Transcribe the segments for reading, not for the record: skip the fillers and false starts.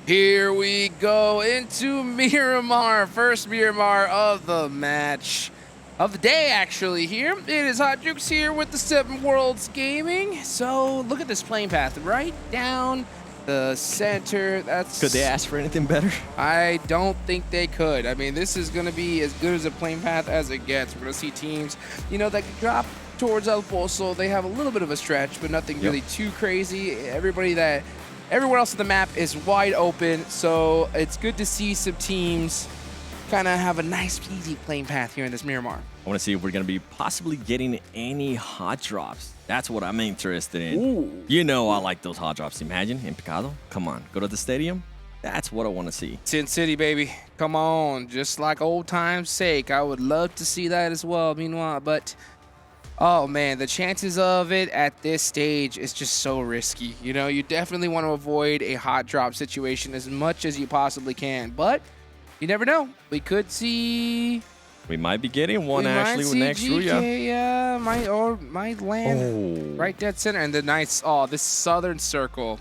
Here we go into Miramar, first Miramar of the match, of the day actually here. It is Hot Jukes here with the Seven Worlds Gaming. So look at this playing path, right down the center. Could they ask for anything better? I don't think they could. I mean, this is going to be as good as a playing path as it gets. We're going to see teams, that can drop towards El Pozo. They have a little bit of a stretch, but nothing really too crazy. Everywhere else on the map is wide open, so it's good to see some teams kind of have a nice, easy playing path here in this Miramar. I want to see if we're going to be possibly getting any hot drops. That's what I'm interested in. Ooh. You know I like those hot drops. Imagine, in Picado. Come on, go to the stadium. That's what I want to see. Sin City, baby. Come on. Just like old time's sake. I would love to see that as well, meanwhile, but... oh man, the chances of it at this stage is just so risky. You definitely want to avoid a hot drop situation as much as you possibly can, but you never know. We could see... we might be getting one actually with next Riyadh. Yeah, might land right dead center. And the nice, this southern circle.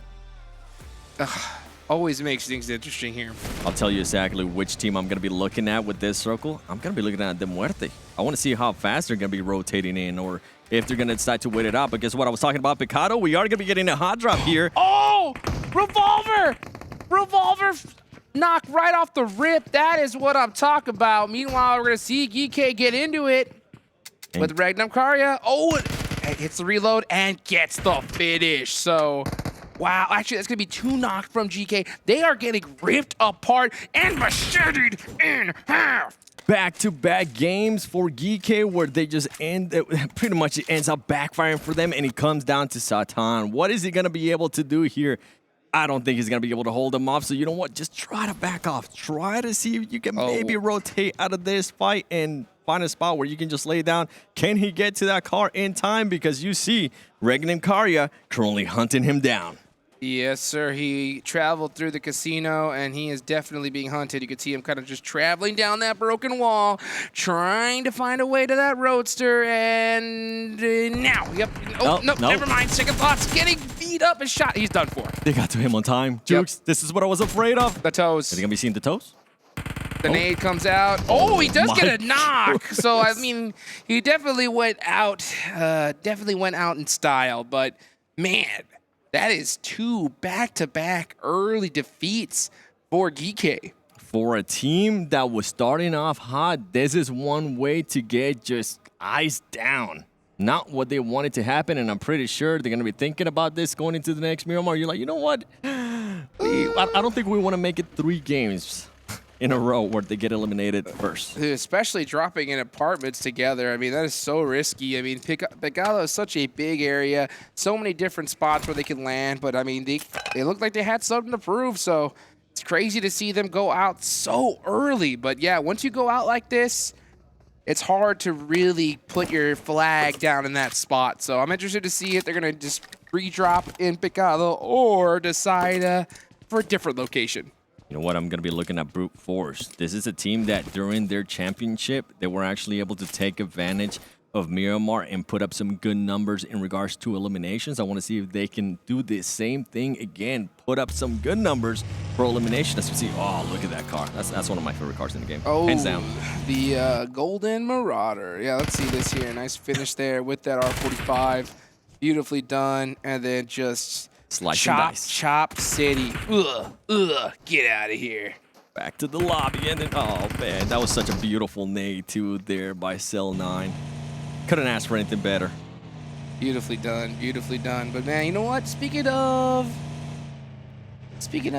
Always makes things interesting here. I'll tell you exactly which team I'm going to be looking at with this circle. I'm going to be looking at De Muerte. I want to see how fast they're going to be rotating in, or if they're going to decide to wait it out. But guess what? I was talking about Picado. We are going to be getting a hot drop here. Oh! Revolver! Revolver knock right off the rip. That is what I'm talking about. Meanwhile, we're going to see GK get into it with Regnum Karya. Oh, it hits the reload and gets the finish. So... wow, actually, that's going to be 2 knocked from GK. They are getting ripped apart and macheted in half. Back-to-back games for GK where they just pretty much it ends up backfiring for them, and it comes down to Satan. What is he going to be able to do here? I don't think he's going to be able to hold them off. So you know what? Just try to back off. Try to see if you can maybe rotate out of this fight and find a spot where you can just lay down. Can he get to that car in time? Because you see Regnum Karya currently hunting him down. Yes, sir. He traveled through the casino, and he is definitely being hunted. You can see him kind of just traveling down that broken wall, trying to find a way to that roadster, and now. Yep. Oh, no, never mind. Second thoughts. Getting beat up and shot. He's done for. They got to him on time. Jukes, this is what I was afraid of. The toes. Are they going to be seeing the toes? The nade comes out. Oh, he does get a knock. So, I mean, he definitely went out in style, but, man. That is 2 back-to-back early defeats for GK. For a team that was starting off hot, this is one way to get just eyes down. Not what they wanted to happen, and I'm pretty sure they're going to be thinking about this going into the next Miramar. You're like, you know what? I don't think we want to make it 3 games in a row where they get eliminated first. Especially dropping in apartments together. I mean, that is so risky. I mean, Picado is such a big area, so many different spots where they can land, but I mean, they look like they had something to prove, so it's crazy to see them go out so early. But yeah, once you go out like this, it's hard to really put your flag down in that spot. So I'm interested to see if they're going to just re-drop in Picado or decide for a different location. You know what? I'm going to be looking at Brute Force. This is a team that during their championship, they were actually able to take advantage of Miramar and put up some good numbers in regards to eliminations. I want to see if they can do the same thing again, put up some good numbers for elimination. As we see, oh, look at that car. That's one of my favorite cars in the game. Oh, hands down. The Golden Marauder. Yeah, let's see this here. Nice finish there with that R45. Beautifully done. And then just... Chop City. Get out of here. Back to the lobby, and then, oh man, that was such a beautiful nade too there by Cell 9. Couldn't ask for anything better. Beautifully done, beautifully done. But man, you know what? Speaking of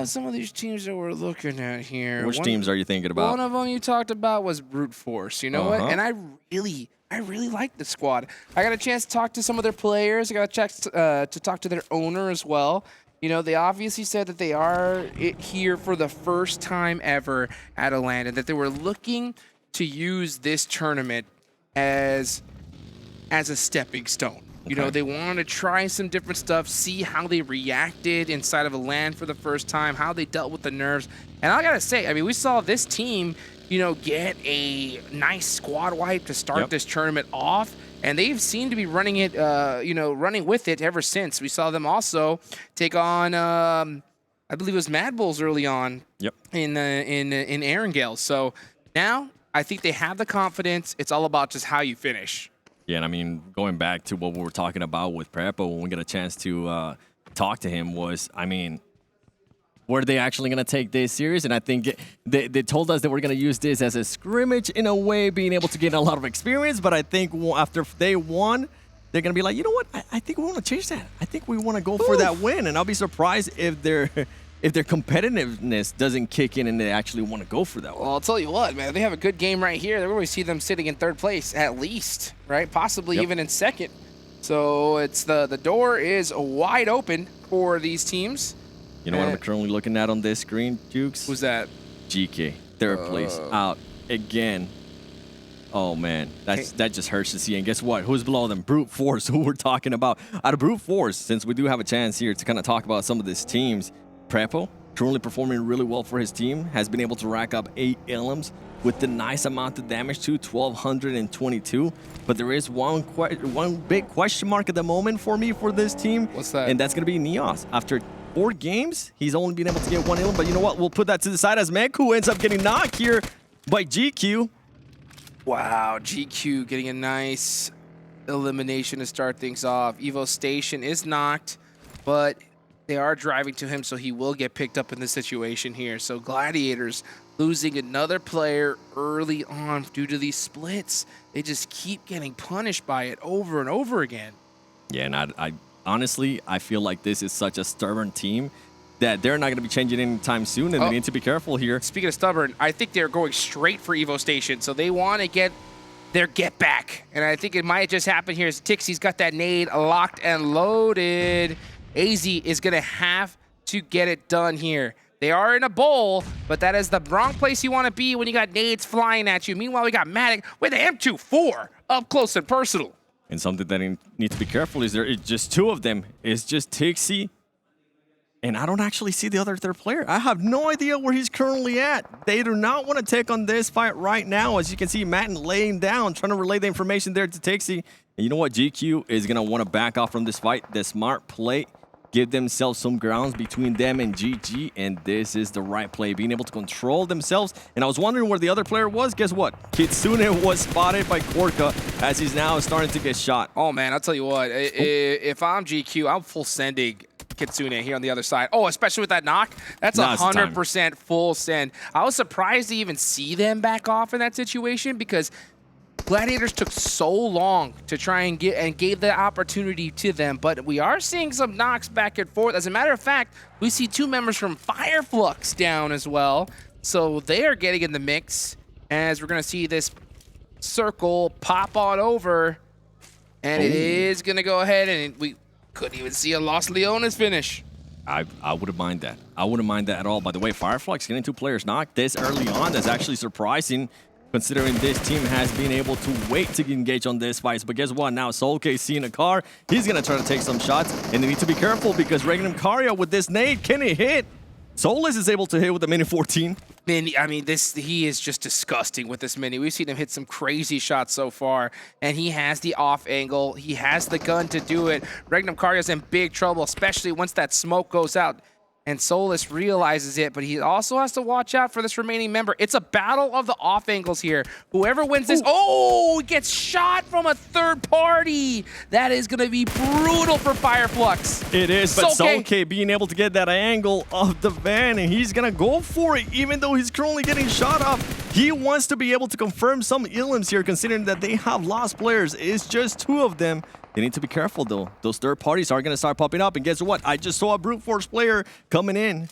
some of these teams that we're looking at here. Which teams are you thinking about? One of them you talked about was Brute Force. You know what? And I really like the squad. I got a chance to talk to some of their players. I got a chance to talk to their owner as well. They obviously said that they are here for the first time ever at a LAN, and that they were looking to use this tournament as a stepping stone. They wanted to try some different stuff, see how they reacted inside of a LAN for the first time, how they dealt with the nerves. And I gotta say, I mean, we saw this team, get a nice squad wipe to start this tournament off. And they've seemed to be running it, running with it ever since. We saw them also take on I believe it was Mad Bulls early on. Yep. In Erangel. So now I think they have the confidence. It's all about just how you finish. Yeah, and I mean, going back to what we were talking about with Prepo when we got a chance to talk to him was, I mean, were they actually going to take this serious? And I think they told us that we're going to use this as a scrimmage in a way, being able to get a lot of experience. But I think after day one, they're going to be like, you know what? I think we want to change that. I think we want to go for that win. And I'll be surprised if their competitiveness doesn't kick in and they actually want to go for that one. Well, I'll tell you what, man. They have a good game right here. We always see them sitting in third place at least, right? Possibly even in second. So it's the door is wide open for these teams. You know what I'm currently looking at on this screen, Jukes? Who's that? GK, third place, out again. Oh, man, that just hurts to see. And guess what? Who's below them? Brute Force, who we're talking about. Out of Brute Force, since we do have a chance here to kind of talk about some of these teams, Prepo, currently performing really well for his team, has been able to rack up 8 elims with the nice amount of damage to 1,222. But there is one big question mark at the moment for me for this team. What's that? And that's going to be Neos. After 4 games, he's only been able to get 1 elim. But you know what? We'll put that to the side as Meku ends up getting knocked here by GQ. Wow, GQ getting a nice elimination to start things off. Evo Station is knocked, but they are driving to him, so he will get picked up in this situation here. So Gladiators losing another player early on due to these splits. They just keep getting punished by it over and over again. Yeah, and I honestly, I feel like this is such a stubborn team that they're not going to be changing anytime soon, and they need to be careful here. Speaking of stubborn, I think they're going straight for Evo Station, so they want to get their get back. And I think it might just happen here as Tixie's got that nade locked and loaded. AZ is going to have to get it done here. They are in a bowl, but that is the wrong place you want to be when you got nades flying at you. Meanwhile, we got Matic with the M24 up close and personal. And something that you need to be careful is there is just 2 of them. It's just Tixie, and I don't actually see the other third player. I have no idea where he's currently at. They do not want to take on this fight right now. As you can see, Matin laying down, trying to relay the information there to Tixie. And you know what? GQ is going to want to back off from this fight. The smart play, give themselves some grounds between them and GG, and this is the right play, being able to control themselves. And I was wondering where the other player was. Guess what? Kitsune was spotted by Korka as he's now starting to get shot. Oh, man, I'll tell you what. If I'm GQ, I'm full sending Kitsune here on the other side. Oh, especially with that knock. That's 100% full send. I was surprised to even see them back off in that situation because Gladiators took so long to try and get and gave the opportunity to them, but we are seeing some knocks back and forth. As a matter of fact, we see 2 members from Fireflux down as well, so they are getting in the mix as we're going to see this circle pop on over, and it is going to go ahead, and we couldn't even see a Los Leones finish. I wouldn't mind that. I wouldn't mind that at all. By the way, Fireflux getting 2 players knocked this early on. That's actually surprising, considering this team has been able to wait to engage on this fight. But guess what? Now Soulcase seeing a car. He's going to try to take some shots, and they need to be careful because Regnum Cario with this nade, can he hit? Soulless is able to hit with the Mini 14. Mini, I mean, he is just disgusting with this Mini. We've seen him hit some crazy shots so far, and he has the off angle. He has the gun to do it. Regnum Cario's in big trouble, especially once that smoke goes out. And Solus realizes it, but he also has to watch out for this remaining member. It's a battle of the off angles here. Whoever wins this, gets shot from a third party. That is going to be brutal for Fireflux. It is, but Soulcase being able to get that angle of the van, and he's going to go for it, even though he's currently getting shot up. He wants to be able to confirm some elims here, considering that they have lost players. It's just 2 of them. They need to be careful, though. Those third parties are going to start popping up. And guess what? I just saw a Brute Force player coming in.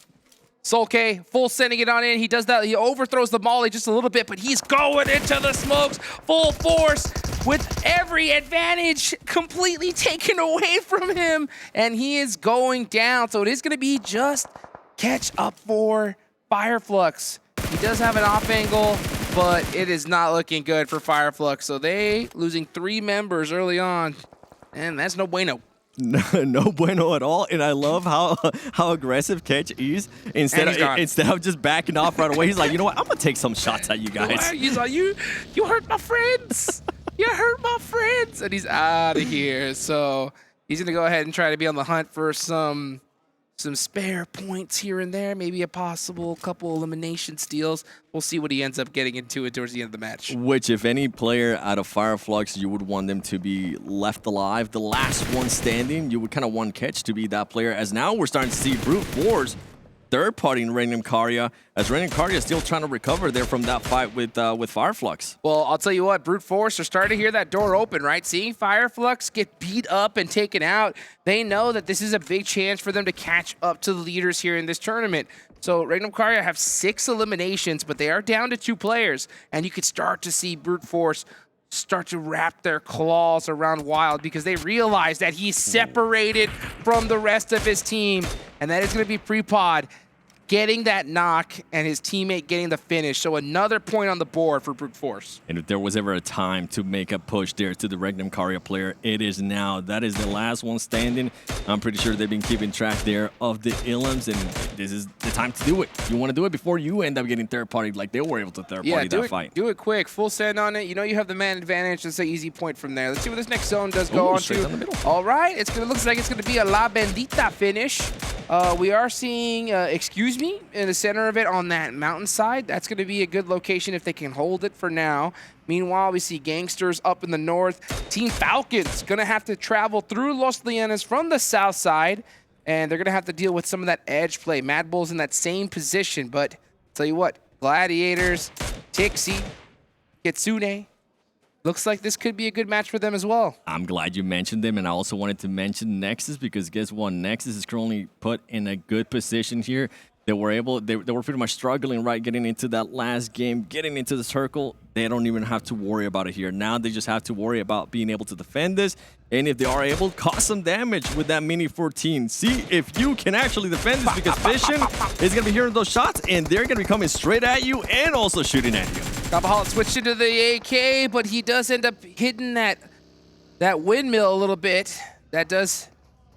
Soulcase, full sending it on in. He does that. He overthrows the molly just a little bit, but he's going into the smokes full force with every advantage completely taken away from him. And he is going down. So it is going to be just catch up for Fireflux. He does have an off angle, but it is not looking good for Fireflux. So they losing 3 members early on. And that's no bueno. No bueno at all. And I love how aggressive Catch is. Instead of just backing off right away, he's like, you know what? I'm going to take some shots at you guys. He's like, you hurt my friends. You hurt my friends. And he's out of here. So he's going to go ahead and try to be on the hunt for some some spare points here and there, maybe a possible couple elimination steals. We'll see what he ends up getting into it towards the end of the match. Which, if any player out of Fireflux, you would want them to be left alive. The last one standing, you would kind of want Catch to be that player. As now we're starting to see Brute Force third party in Random Karya, as Random Karya is still trying to recover there from that fight with Fireflux. Well, I'll tell you what, Brute Force are starting to hear that door open, right? Seeing Fireflux get beat up and taken out, they know that this is a big chance for them to catch up to the leaders here in this tournament. So Random Karya have 6 eliminations, but they are down to 2 players, and you could start to see Brute Force start to wrap their claws around Wild because they realize that he's separated from the rest of his team, and that is going to be Prepod getting that knock and his teammate getting the finish. So another point on the board for Brute Force. And if there was ever a time to make a push there to the Random Karya player, it is now. That is the last one standing. I'm pretty sure they've been keeping track there of the Illims, and this is the time to do it. You want to do it before you end up getting third party like they were able to third party that fight. Do it quick. Full send on it. You know you have the man advantage. It's an easy point from there. Let's see what this next zone does go on to. All right. Looks like it's going to be a La Bendita finish. We are seeing, excuse me, in the center of it on that mountainside. That's going to be a good location if they can hold it for now. Meanwhile, we see Gangsters up in the north. Team Falcons going to have to travel through Los Lianas from the south side, and they're going to have to deal with some of that edge play. Mad Bull's in that same position, but tell you what, Gladiators, Tixie, Kitsune, looks like this could be a good match for them as well. I'm glad you mentioned them, and I also wanted to mention Nexus because guess what? Nexus is currently put in a good position here. They were pretty much struggling, right, getting into that last game, getting into the circle. They don't even have to worry about it here. Now they just have to worry about being able to defend this, and if they are able, cause some damage with that Mini 14. See if you can actually defend this because Vision is going to be hearing those shots, and they're going to be coming straight at you and also shooting at you. Kabahal switched into the AK, but he does end up hitting that windmill a little bit. That does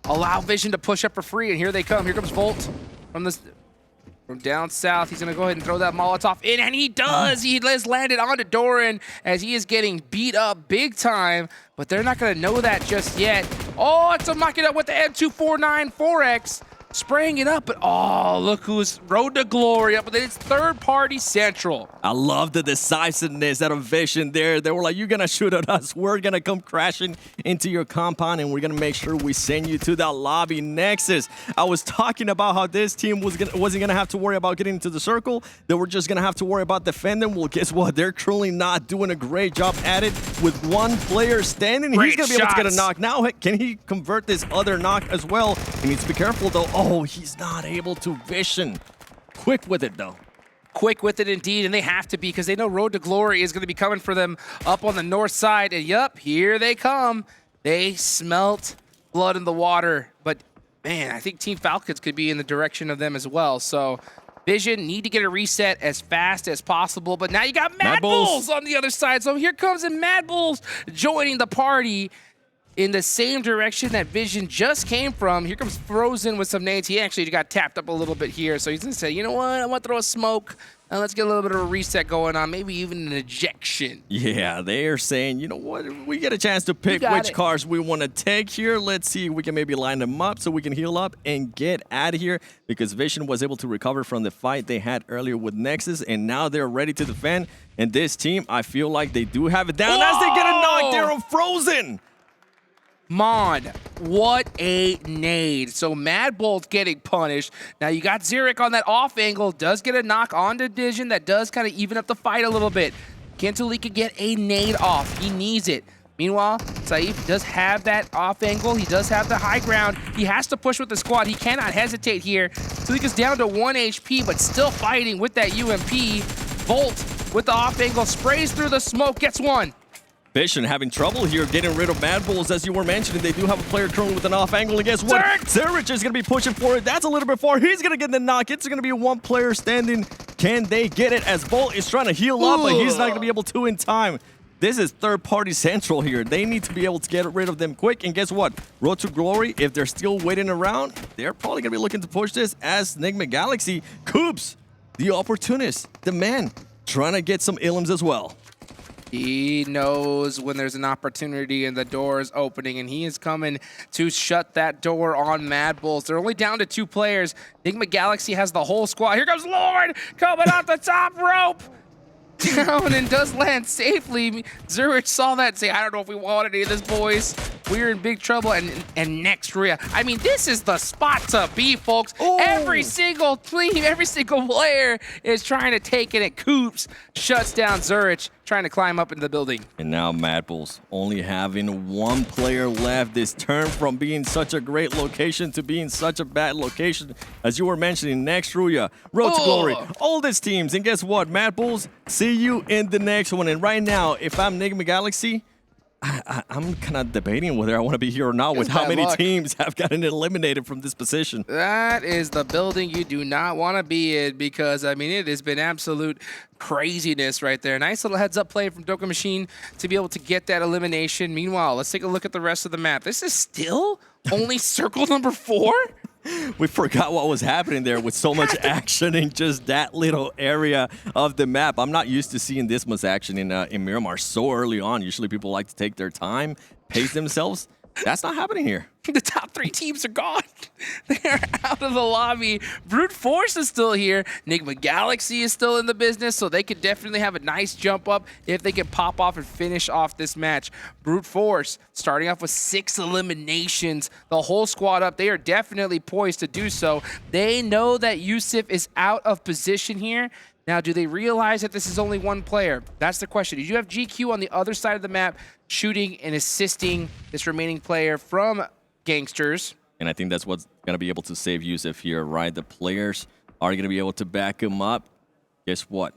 allow Vision to push up for free, and here they come. Here comes Volt from down south. He's going to go ahead and throw that Molotov in, and he does. He has landed onto Doran as he is getting beat up big time, but they're not going to know that just yet. Oh, it's a mock it up with the M249 4X. Spraying it up, but oh, look who's Road to Glory up. It's third party Central. I love the decisiveness out of Vision there. They were like, you're going to shoot at us. We're going to come crashing into your compound, and we're going to make sure we send you to that lobby. Nexus, I was talking about how this team wasn't going to have to worry about getting into the circle. They were just going to have to worry about defending. Well, guess what? They're truly not doing a great job at it with one player standing. He's going to be able to get a knock. Now, can he convert this other knock as well? He needs to be careful, though. Oh, he's not able to. Vision. Quick with it, though. Quick with it indeed, and they have to be because they know Road to Glory is going to be coming for them up on the north side. And yup, here they come. They smelt blood in the water. But man, I think Team Falcons could be in the direction of them as well. So Vision need to get a reset as fast as possible. But now you got Mad Bulls on the other side. So here comes Mad Bulls joining the party in the same direction that Vision just came from. Here comes Frozen with some nades. He actually got tapped up a little bit here. So he's going to say, you know what? I want to throw a smoke. And let's get a little bit of a reset going on. Maybe even an ejection. Yeah, they are saying, you know what? We get a chance to pick which cars we want to take here. Let's see if we can maybe line them up so we can heal up and get out of here. Because Vision was able to recover from the fight they had earlier with Nexus. And now they're ready to defend. And this team, I feel like they do have it down. As they get a knock there on Frozen. Mon, what a nade. So Mad Bull's getting punished. Now you got Xeric on that off angle, does get a knock onto Vision that does kind of even up the fight a little bit. Kentuli could get a nade off. He needs it. Meanwhile, Saif does have that off angle. He does have the high ground. He has to push with the squad. He cannot hesitate here. Tulika's down to 1 HP, but still fighting with that UMP. Volt with the off angle, sprays through the smoke, gets one. Vision having trouble here getting rid of Mad Bulls, as you were mentioning. They do have a player currently with an off angle. And guess what? Zerich is going to be pushing for it. That's a little bit far. He's going to get the knock. It's going to be one player standing. Can they get it? As Bolt is trying to heal up, but he's not going to be able to in time. This is third-party Central here. They need to be able to get rid of them quick. And guess what? Road to Glory, if they're still waiting around, they're probably going to be looking to push this as Enigma Galaxy, Coops, the opportunist, the man, trying to get some Illims as well. He knows when there's an opportunity and the door is opening, and he is coming to shut that door on Mad Bulls. They're only down to 2 players. Enigma Galaxy has the whole squad. Here comes Lord coming off the top rope. Down and does land safely. Zurich saw that and say, I don't know if we want any of this, boys. We're in big trouble. And next, Rhea. I mean, this is the spot to be, folks. Ooh. Every single team, every single player is trying to take it. Coops shuts down Zurich, trying to climb up into the building. And now Mad Bulls only having 1 player left. This turn from being such a great location to being such a bad location. As you were mentioning, next Ruya, Road to Glory, all these teams. And guess what? Mad Bulls, see you in the next one. And right now, if I'm Enigma Galaxy, I'm kind of debating whether I want to be here or not with how many teams have gotten eliminated from this position. That is the building you do not want to be in because, I mean, it has been absolute craziness right there. Nice little heads-up play from Doka Machine to be able to get that elimination. Meanwhile, let's take a look at the rest of the map. This is still only circle number 4? We forgot what was happening there with so much action in just that little area of the map. I'm not used to seeing this much action in Miramar so early on. Usually people like to take their time, pace themselves. That's not happening here. The top 3 teams are gone. They're out of the lobby. Brute Force is still here. Enigma Galaxy is still in the business, so they could definitely have a nice jump up if they can pop off and finish off this match. Brute Force starting off with 6 eliminations. The whole squad up. They are definitely poised to do so. They know that Yusuf is out of position here. Now, do they realize that this is only 1 player? That's the question. You have GQ on the other side of the map shooting and assisting this remaining player from Gangsters. And I think that's what's going to be able to save Yusuf here, right? The players are going to be able to back him up. Guess what?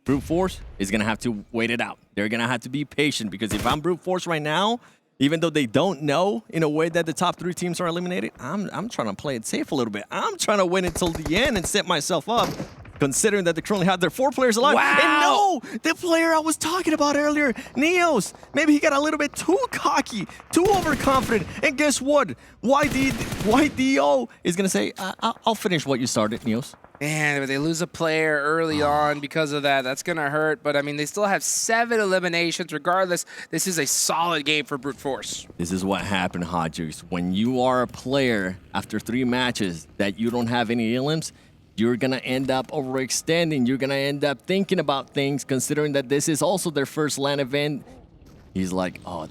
Brute Force is going to have to wait it out. They're going to have to be patient because if I'm Brute Force right now, even though they don't know in a way that the top 3 teams are eliminated, I'm trying to play it safe a little bit. I'm trying to wait until the end and set myself up. Considering that they currently have their 4 players alive. Wow. And no, the player I was talking about earlier, Neos, maybe he got a little bit too cocky, too overconfident. And guess what? YDO is going to say, I'll finish what you started, Neos. Man, if they lose a player early on because of that, that's going to hurt. But, I mean, they still have 7 eliminations. Regardless, this is a solid game for Brute Force. This is what happened, Hot Juice. When you are a player after 3 matches that you don't have any elims, you're going to end up overextending. You're going to end up thinking about things, considering that this is also their first LAN event. He's like, oh,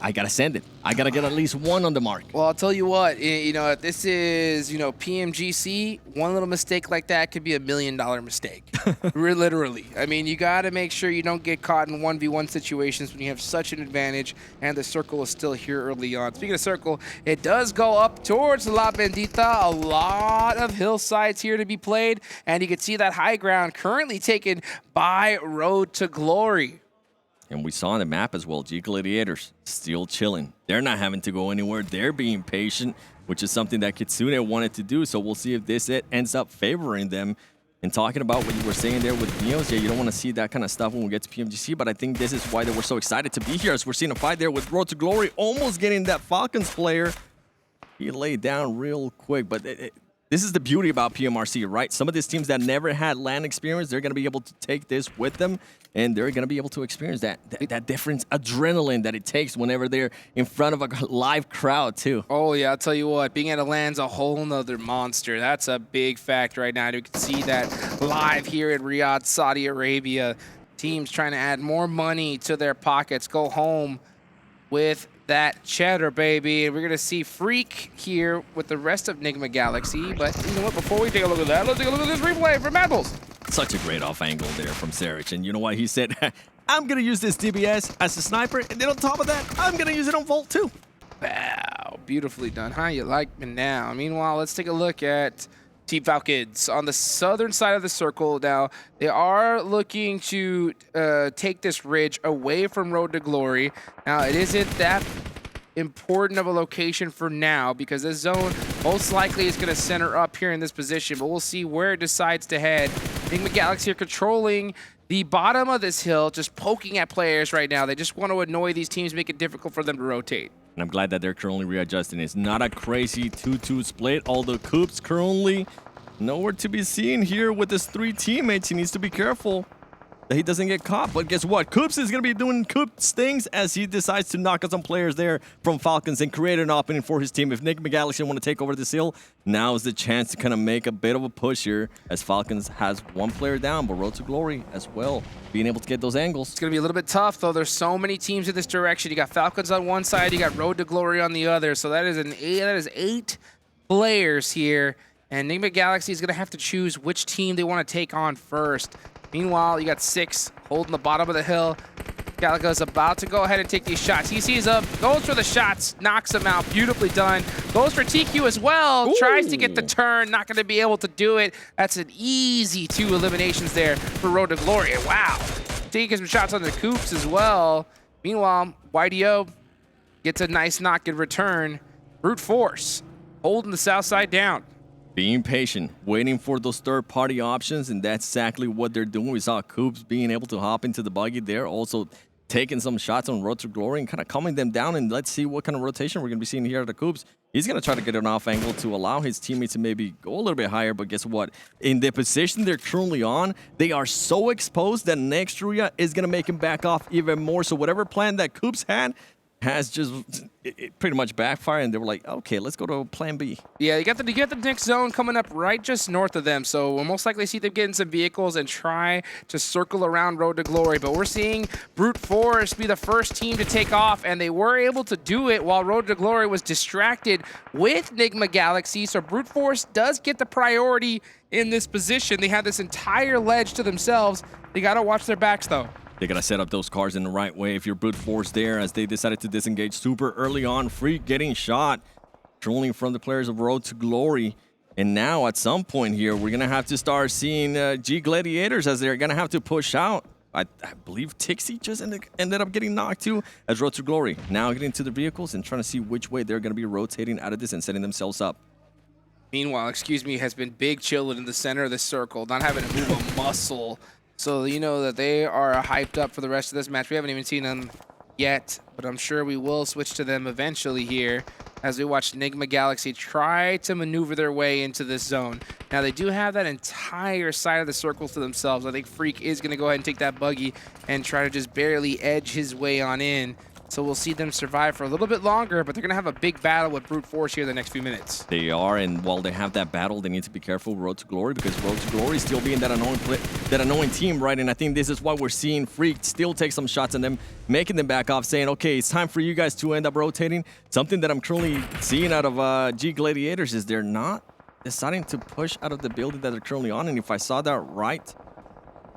I got to send it. I got to get at least 1 on the mark. Well, I'll tell you what, you know, if this is, you know, PMGC, 1 little mistake like that could be $1 million mistake. Literally. I mean, you got to make sure you don't get caught in 1v1 situations when you have such an advantage and the circle is still here early on. Speaking of circle, it does go up towards La Bendita. A lot of hillsides here to be played, and you can see that high ground currently taken by Road to Glory. And we saw on the map as well, G Gladiators still chilling. They're not having to go anywhere. They're being patient, which is something that Kitsune wanted to do. So we'll see if this ends up favoring them. And talking about what you were saying there with Neos, yeah, you don't want to see that kind of stuff when we get to PMGC, but I think this is why they were so excited to be here, as we're seeing a fight there with Road to Glory, almost getting that Falcons player. He laid down real quick, but this is the beauty about PMRC, right? Some of these teams that never had LAN experience, they're going to be able to take this with them, and they're going to be able to experience that different adrenaline that it takes whenever they're in front of a live crowd, too. Oh, yeah, I'll tell you what, being at a LAN's a whole nother monster. That's a big fact right now. You can see that live here in Riyadh, Saudi Arabia. Teams trying to add more money to their pockets, go home with that cheddar, baby. And we're going to see Freak here with the rest of Enigma Galaxy. But you know what? Before we take a look at that, let's take a look at this replay from Mad Bulls. Such a great off angle there from Sarich. And you know what? He said, I'm going to use this DBS as a sniper. And then on top of that, I'm going to use it on Volt too. Wow. Beautifully done. How you like me now? Meanwhile, let's take a look at Team Falcons on the southern side of the circle. Now, they are looking to take this ridge away from Road to Glory. Now, it isn't that important of a location for now because this zone most likely is going to center up here in this position, but we'll see where it decides to head. Enigma Galaxy are controlling the bottom of this hill, just poking at players right now. They just want to annoy these teams, make it difficult for them to rotate. And I'm glad that they're currently readjusting. It's not a crazy 2-2 split, although Coops currently nowhere to be seen here with his 3 teammates. He needs to be careful. that he doesn't get caught. But guess what? Coops is going to be doing Coops things as he decides to knock out some players there from Falcons and create an opening for his team. If Nick McGalaxy want to take over this hill, now is the chance to kind of make a bit of a push here as Falcons has one player down, but Road to Glory as well, being able to get those angles. It's going to be a little bit tough, though. There's so many teams in this direction. You got Falcons on one side, you got Road to Glory on the other. So that is 8 players here. And Enigma Galaxy is going to have to choose which team they want to take on first. Meanwhile, you got 6 holding the bottom of the hill. Galago's about to go ahead and take these shots. He sees them, goes for the shots, knocks them out. Beautifully done. Goes for TQ as well. Ooh. Tries to get the turn, not going to be able to do it. That's an easy 2 eliminations there for Road to Glory. Wow. Taking some shots on the Coops as well. Meanwhile, YDO gets a nice knock in return. Brute Force holding the south side down. Being patient, waiting for those third-party options, and that's exactly what they're doing. We saw Coops being able to hop into the buggy there, also taking some shots on Road to Glory and kind of calming them down, and let's see what kind of rotation we're going to be seeing here at the Coops. He's going to try to get an off angle to allow his teammates to maybe go a little bit higher, but guess what? In the position they're currently on, they are so exposed that next Riyadh is going to make him back off even more. So whatever plan that Coops had has just it pretty much backfired, and they were like, okay, let's go to plan B. Yeah, you get the next zone coming up right just north of them, so we'll most likely see them get in some vehicles and try to circle around Road to Glory. But we're seeing Brute Force be the first team to take off, and they were able to do it while Road to Glory was distracted with Enigma Galaxy. So Brute Force does get the priority in this position. They have this entire ledge to themselves. They got to watch their backs, though. They got to set up those cars in the right way. If you're Brute Force there, as they decided to disengage super early on, Freak getting shot, trolling from the players of Road to Glory. And now at some point here, we're going to have to start seeing G Gladiators as they're going to have to push out. I believe Tixie just ended up getting knocked too as Road to Glory. Now getting to the vehicles and trying to see which way they're going to be rotating out of this and setting themselves up. Meanwhile, Excuse Me has been big chilling in the center of the circle, not having to move a muscle. So you know that they are hyped up for the rest of this match. We haven't even seen them yet, but I'm sure we will switch to them eventually here as we watch Enigma Galaxy try to maneuver their way into this zone. Now, they do have that entire side of the circle to themselves. I think Freak is going to go ahead and take that buggy and try to just barely edge his way on in. So we'll see them survive for a little bit longer, but they're going to have a big battle with Brute Force here the next few minutes. They are, and while they have that battle, they need to be careful with Road to Glory because Road to Glory is still being that annoying team, right? And I think this is why we're seeing Freak still take some shots on them, making them back off, saying, okay, it's time for you guys to end up rotating. Something that I'm currently seeing out of G Gladiators is they're not deciding to push out of the building that they're currently on, and if I saw that right,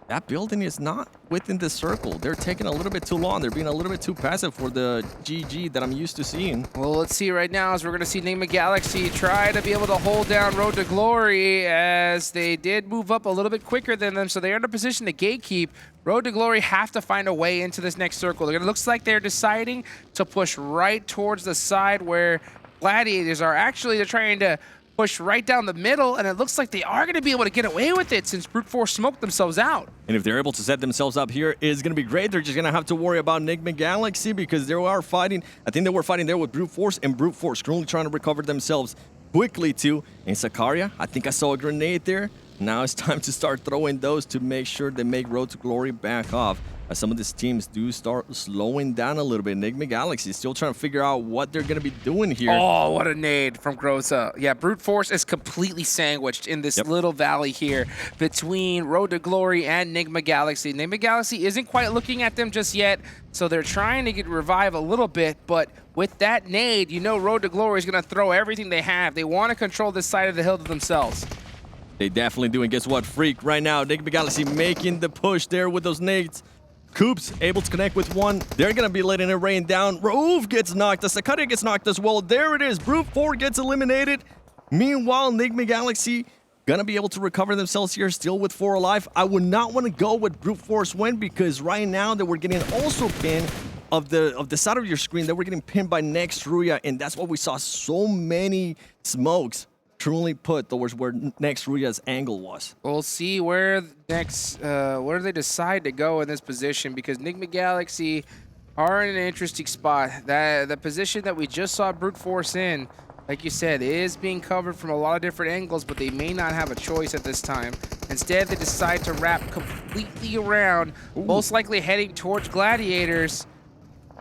that building is not within the circle. They're taking a little bit too long. They're being a little bit too passive for the GG that I'm used to seeing. Well, let's see right now as we're going to see Enigma Galaxy try to be able to hold down Road to Glory as they did move up a little bit quicker than them, so they're in a position to gatekeep. Road to Glory have to find a way into this next circle. It looks like they're deciding to push right towards the side where Gladiators are. Actually, they're trying to push right down the middle, and it looks like they are going to be able to get away with it since Brute Force smoked themselves out. And if they're able to set themselves up here, it's going to be great. They're just going to have to worry about Enigma Galaxy because they are fighting. I think they were fighting there with Brute Force, and Brute Force currently trying to recover themselves quickly too. And Sakaria, I think I saw a grenade there. Now it's time to start throwing those to make sure they make Road to Glory back off. As some of these teams do start slowing down a little bit. Enigma Galaxy is still trying to figure out what they're going to be doing here. Oh, what a nade from Groza. Yeah, Brute Force is completely sandwiched in this little valley here between Road to Glory and Enigma Galaxy. Enigma Galaxy isn't quite looking at them just yet, so they're trying to get revive a little bit, but with that nade, you know Road to Glory is going to throw everything they have. They want to control this side of the hill to themselves. They definitely do, and guess what, Freak, right now, Enigma Galaxy making the push there with those nades. Coops able to connect with one. They're going to be letting it rain down. Raouf gets knocked. The Sakaria gets knocked as well. There it is. Brute 4 gets eliminated. Meanwhile, Enigma Galaxy going to be able to recover themselves here, still with 4 alive. I would not want to go with Brute Force win because right now that we're getting also pinned of the side of your screen, that we're getting pinned by next Riyadh, and that's why we saw so many smokes truly put towards where next Riyadh's angle was. We'll see where next, where they decide to go in this position because Enigma Galaxy are in an interesting spot. The position that we just saw Brute Force in, like you said, is being covered from a lot of different angles, but they may not have a choice at this time. Instead, they decide to wrap completely around, most likely heading towards Gladiators.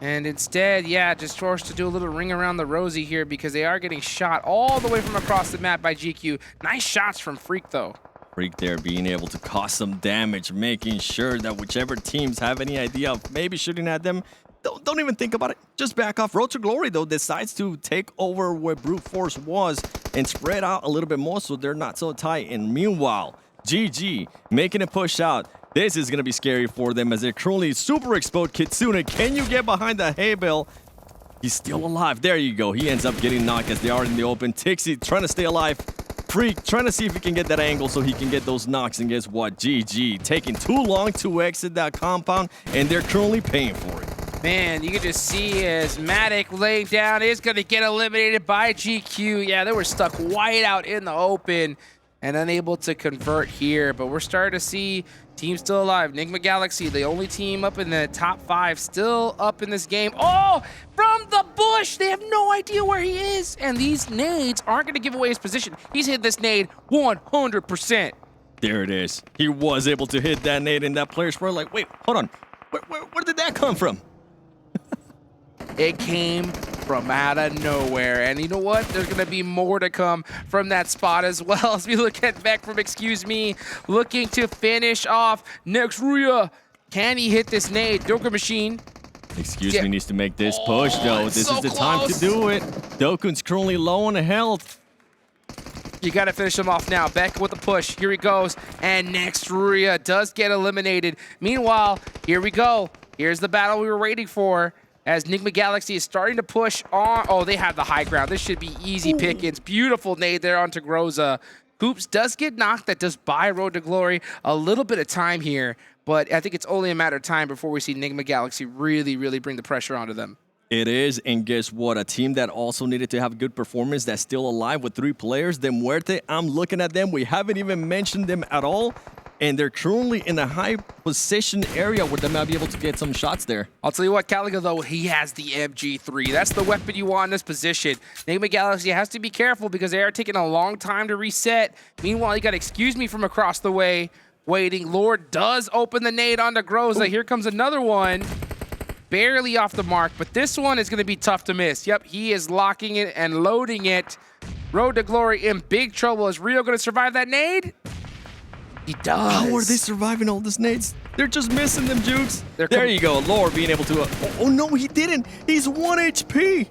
And instead, yeah, just forced to do a little ring around the rosy here because they are getting shot all the way from across the map by GQ. Nice shots from Freak, though. Freak there being able to cause some damage, making sure that whichever teams have any idea of maybe shooting at them, don't even think about it. Just back off. Road to Glory, though, decides to take over where Brute Force was and spread out a little bit more so they're not so tight. And meanwhile, GG making a push out. This is going to be scary for them as they're currently super exposed. Kitsune, can you get behind the hay bale? He's still alive. There you go. He ends up getting knocked as they are in the open. Tixie trying to stay alive. Freak trying to see if he can get that angle so he can get those knocks. And guess what? GG taking too long to exit that compound, and they're currently paying for it. Man, you can just see as Matic laying down is going to get eliminated by GQ. Yeah, they were stuck wide out in the open and unable to convert here. But we're starting to see teams still alive. Nigma Galaxy, the only team up in the top 5, still up in this game. Oh, from the bush! They have no idea where he is. And these nades aren't going to give away his position. He's hit this nade 100%. There it is. He was able to hit that nade, and that player's probably like, wait, hold on. Where did that come from? It came from out of nowhere. And you know what? There's going to be more to come from that spot as well as we look at Beck from Excuse Me, looking to finish off next Rhea. Can he hit this nade? Doku Machine. Excuse Me needs to make this push, though. This so is the close. time to do it. Doku's currently low on health. You got to finish him off now. Beck with the push. Here he goes. And next Rhea does get eliminated. Meanwhile, here we go. Here's the battle we were waiting for. As Nigma Galaxy is starting to push on. Oh, they have the high ground. This should be easy pickings. Beautiful nade there onto Groza. Hoops does get knocked. That does buy Road to Glory a little bit of time here. But I think it's only a matter of time before we see Nigma Galaxy really, really bring the pressure onto them. It is, and guess what? A team that also needed to have a good performance that's still alive with 3 players. De Muerte, I'm looking at them. We haven't even mentioned them at all. And they're currently in a high position area where they might be able to get some shots there. I'll tell you what, Caliga, though, he has the MG3. That's the weapon you want in this position. Nigma Galaxy has to be careful because they are taking a long time to reset. Meanwhile, you got Excuse Me from across the way waiting. Lord does open the nade onto Groza. Here comes another one. Barely off the mark, but this one is going to be tough to miss. Yep, he is locking it and loading it. Road to Glory in big trouble. Is Rio going to survive that nade? He does. How are they surviving all these nades? They're just missing them, Jukes. There you go. Lord being able to... oh, no, he didn't. He's 1 HP.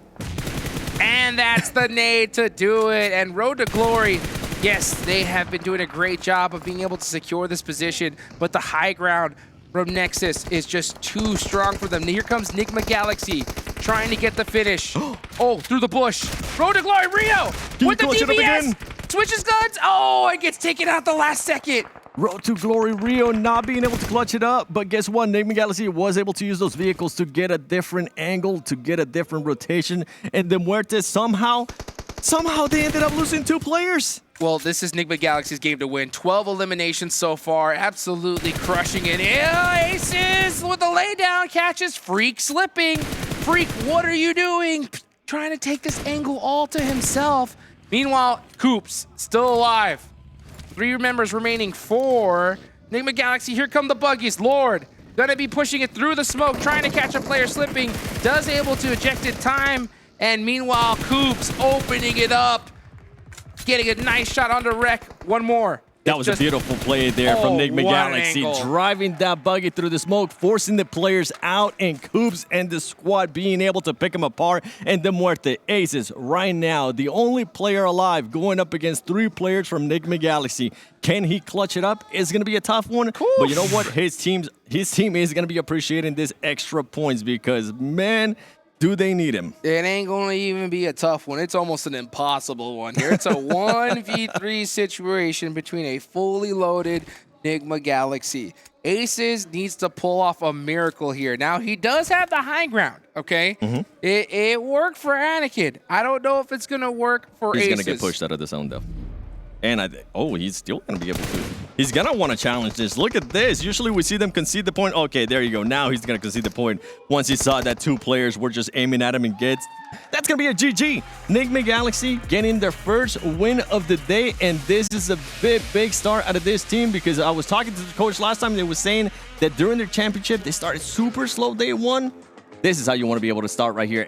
And that's the nade to do it. And Road to Glory, yes, they have been doing a great job of being able to secure this position, but the high ground from Nexus is just too strong for them. Here comes Nigma Galaxy trying to get the finish. Oh, through the bush. Road to Glory, Rio with the DPS. Switches guns. Oh, it gets taken out the last second. Road to Glory, Rio not being able to clutch it up, but guess what? Nigma Galaxy was able to use those vehicles to get a different angle, to get a different rotation, and De Muerte somehow they ended up losing 2 players. Well, this is Nigma Galaxy's game to win. 12 eliminations so far, absolutely crushing it. Aces with the laydown, catches Freak slipping. Freak, what are you doing? Trying to take this angle all to himself. Meanwhile, Coops still alive. 3 members remaining, 4. Nigma Galaxy, here come the buggies. Lord, gonna be pushing it through the smoke, trying to catch a player slipping. Does able to eject in time. And meanwhile, Coops opening it up. Getting a nice shot onto Wreck. One more. That was a beautiful play there from Nigma Galaxy, driving that buggy through the smoke, forcing the players out, and Coops and the squad being able to pick them apart. And De Muerte Aces right now, the only player alive going up against 3 players from Nigma Galaxy. Can he clutch it up? It's going to be a tough one. Oof. But you know what? His team is going to be appreciating this extra points because, man, do they need him? It ain't going to even be a tough one. It's almost an impossible one here. It's a 1v3 situation between a fully loaded Nigma Galaxy. Aces needs to pull off a miracle here. Now, he does have the high ground, okay? It worked for Anakin. I don't know if it's going to work for Aces. He's going to get pushed out of the zone, though. And he's still going to be able to. He's going to want to challenge this. Look at this. Usually we see them concede the point. Okay, there you go. Now he's going to concede the point once he saw that 2 players were just aiming at him and gets. That's going to be a GG. Enigma Galaxy getting their first win of the day. And this is a big start out of this team, because I was talking to the coach last time. They were saying that during their championship, they started super slow day 1. This is how you want to be able to start right here.